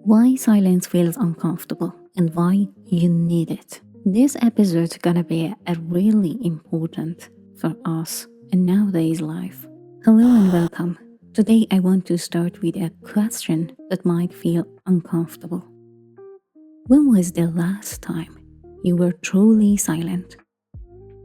Why silence feels uncomfortable and why you need it. This episode's gonna be a really important for us in nowadays life. Hello and welcome. Today I want to start with a question that might feel uncomfortable. When was the last time you were truly silent?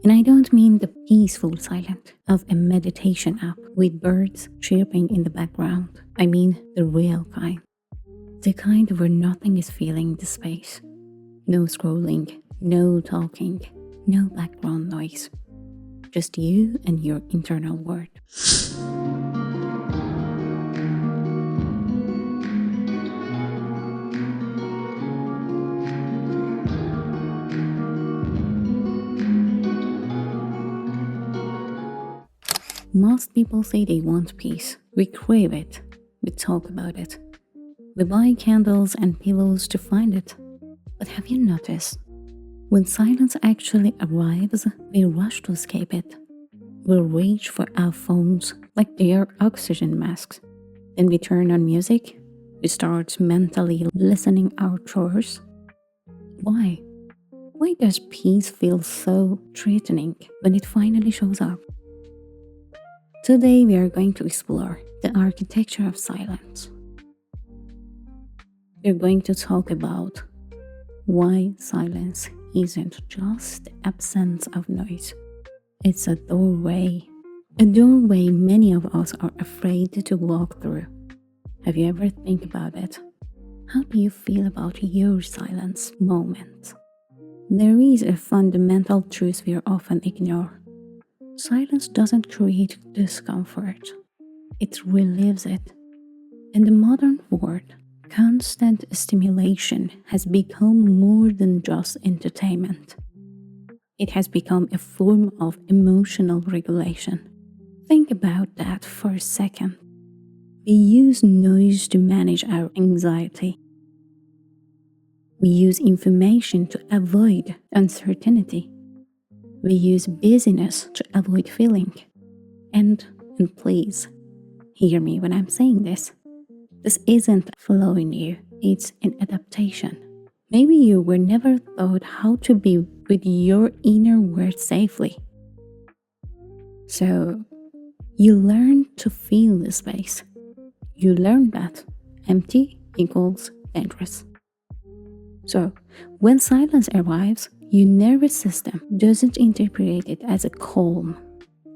And I don't mean the peaceful silence of a meditation app with birds chirping in the background. I mean the real kind. The kind where nothing is filling the space. No scrolling, no talking, no background noise. Just you and your internal world. Most people say they want peace. We crave it. We talk about it. We buy candles and pillows to find it. But have you noticed? When silence actually arrives, we rush to escape it. We reach for our phones like they are oxygen masks. Then we turn on music. We start mentally listening our chores. Why? Why does peace feel so threatening when it finally shows up? Today we are going to explore the architecture of silence. We're going to talk about why silence isn't just the absence of noise. It's a doorway many of us are afraid to walk through. Have you ever think about it? How do you feel about your silence moment? There is a fundamental truth we often ignore. Silence doesn't create discomfort. It relieves it. In the modern world, constant stimulation has become more than just entertainment. It has become a form of emotional regulation. Think about that for a second. We use noise to manage our anxiety. We use information to avoid uncertainty. We use busyness to avoid feeling. And please, hear me when I'm saying this. This isn't following you, it's an adaptation. Maybe you were never taught how to be with your inner world safely. So, you learn to feel the space. You learn that empty equals dangerous. So, when silence arrives, your nervous system doesn't interpret it as a calm.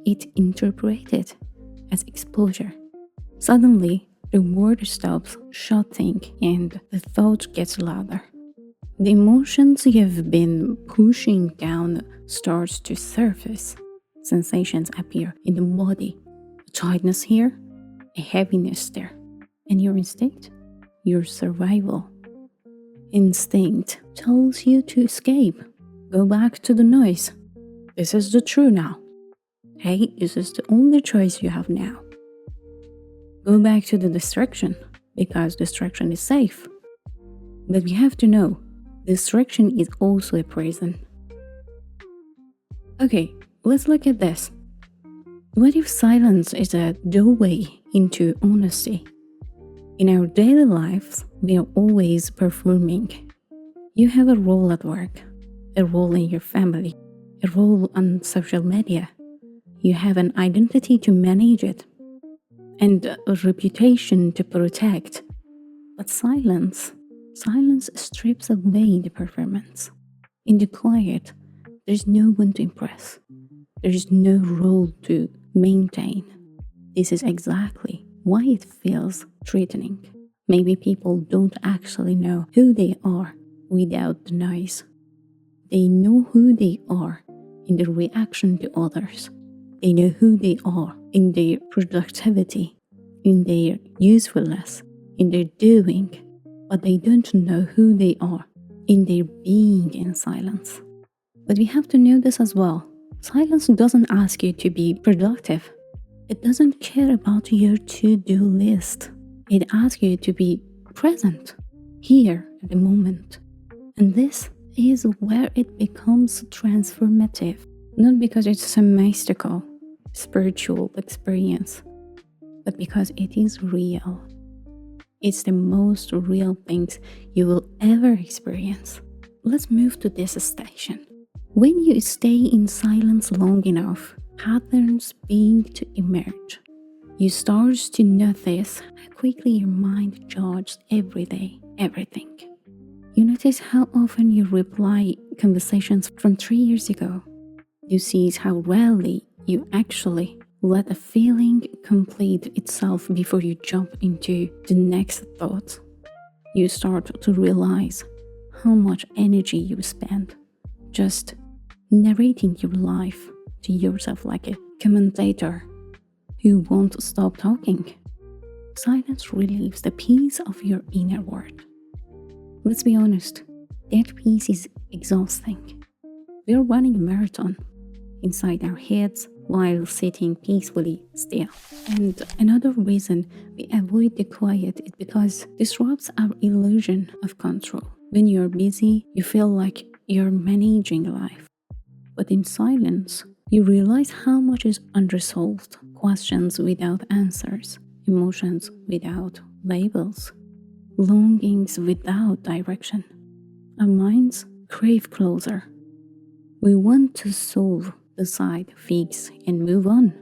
It interprets it as exposure. Suddenly, the word stops shouting and the thought gets louder. The emotions you've been pushing down starts to surface. Sensations appear in the body. A tightness here, a heaviness there. And your instinct? Your survival. Instinct tells you to escape. Go back to the noise. This is the true now. Hey, this is the only choice you have now. Go back to the distraction, because distraction is safe. But we have to know, distraction is also a prison. Okay, let's look at this. What if silence is a doorway into honesty? In our daily lives, we are always performing. You have a role at work, a role in your family, a role on social media. You have an identity to manage it, and a reputation to protect. But silence strips away the performance. In the quiet, there's no one to impress. There is no role to maintain. This is exactly why it feels threatening. Maybe people don't actually know who they are without the noise. They know who they are in their reaction to others. They know who they are in their productivity, in their usefulness, in their doing, but they don't know who they are in their being in silence. But we have to know this as well. Silence doesn't ask you to be productive. It doesn't care about your to-do list. It asks you to be present, here at the moment. And this is where it becomes transformative. Not because it's a mystical, spiritual experience, but because it is real. It's the most real things you will ever experience. Let's move to this station. When you stay in silence long enough, patterns begin to emerge. You start to notice how quickly your mind judges every day, everything. You notice how often you reply conversations from 3 years ago. You see how rarely you actually let a feeling complete itself before you jump into the next thought. You start to realize how much energy you spend just narrating your life to yourself like a commentator who won't stop talking. Silence relieves the peace of your inner world. Let's be honest, that peace is exhausting. We're running a marathon inside our heads while sitting peacefully still. And another reason we avoid the quiet is because it disrupts our illusion of control. When you're busy, you feel like you're managing life. But in silence, you realize how much is unresolved, questions without answers, emotions without labels, longings without direction. Our minds crave closure. We want to solve, decide, fix, and move on.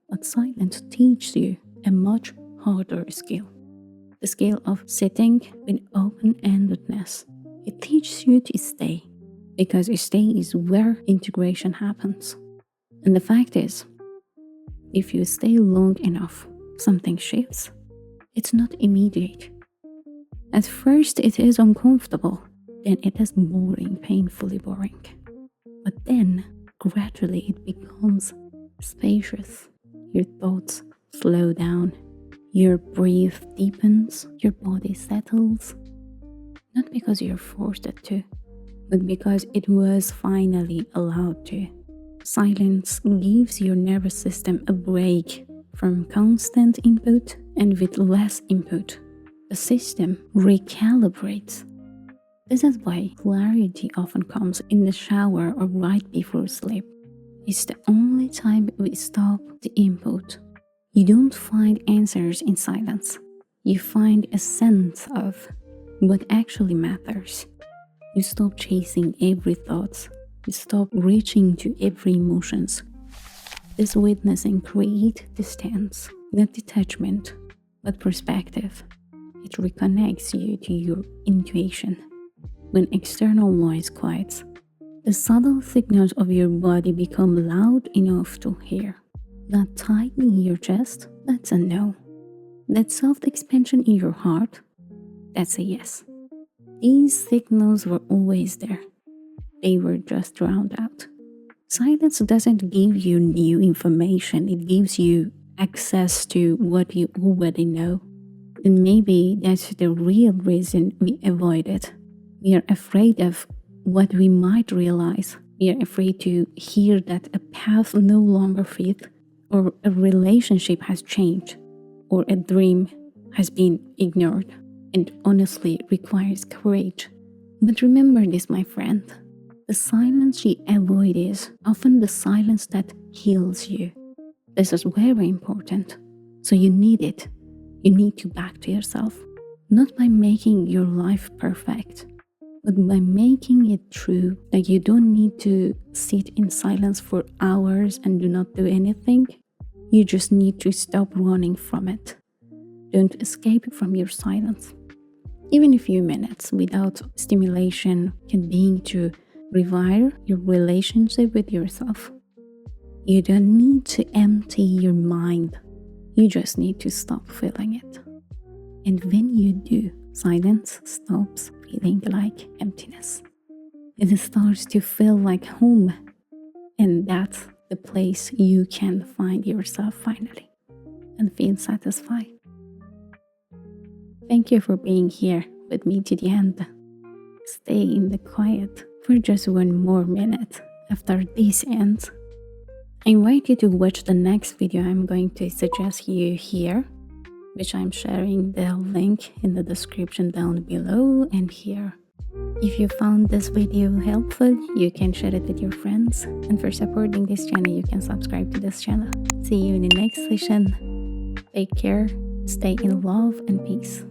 But silence teaches you a much harder skill. The skill of sitting with open-endedness. It teaches you to stay, because stay is where integration happens. And the fact is, if you stay long enough, something shifts. It's not immediate. At first it is uncomfortable, then it is boring, painfully boring. But then, gradually it becomes spacious. Your thoughts slow down, your breath deepens, your body settles. Not because you're forced to, but because it was finally allowed to. Silence gives your nervous system a break from constant input, and with less input, the system recalibrates. This is why clarity often comes in the shower or right before sleep. It's the only time we stop the input. You don't find answers in silence. You find a sense of what actually matters. You stop chasing every thought. You stop reaching to every emotions. This witnessing creates distance, not detachment, but perspective. It reconnects you to your intuition. When external noise quiets, the subtle signals of your body become loud enough to hear. That tightening in your chest, that's a no. That soft expansion in your heart, that's a yes. These signals were always there. They were just drowned out. Silence doesn't give you new information, it gives you access to what you already know. And maybe that's the real reason we avoid it. We are afraid of what we might realize. We are afraid to hear that a path no longer fits, or a relationship has changed, or a dream has been ignored, and honestly requires courage. But remember this, my friend. The silence you avoid is often the silence that heals you. This is very important. So you need it. You need to back to yourself. Not by making your life perfect, but by making it true that you don't need to sit in silence for hours and do not do anything. You just need to stop running from it. Don't escape from your silence. Even a few minutes without stimulation can begin to rewire your relationship with yourself. You don't need to empty your mind. You just need to stop feeling it. And when you do, silence stops feeling like emptiness. It starts to feel like home. And that's the place you can find yourself finally and feel satisfied. Thank you for being here with me to the end. Stay in the quiet for just one more minute after this ends. I invite you to watch the next video I'm going to suggest you here, which I'm sharing the link in the description down below and here. If you found this video helpful, you can share it with your friends. And for supporting this channel, you can subscribe to this channel. See you in the next session. Take care. Stay in love and peace.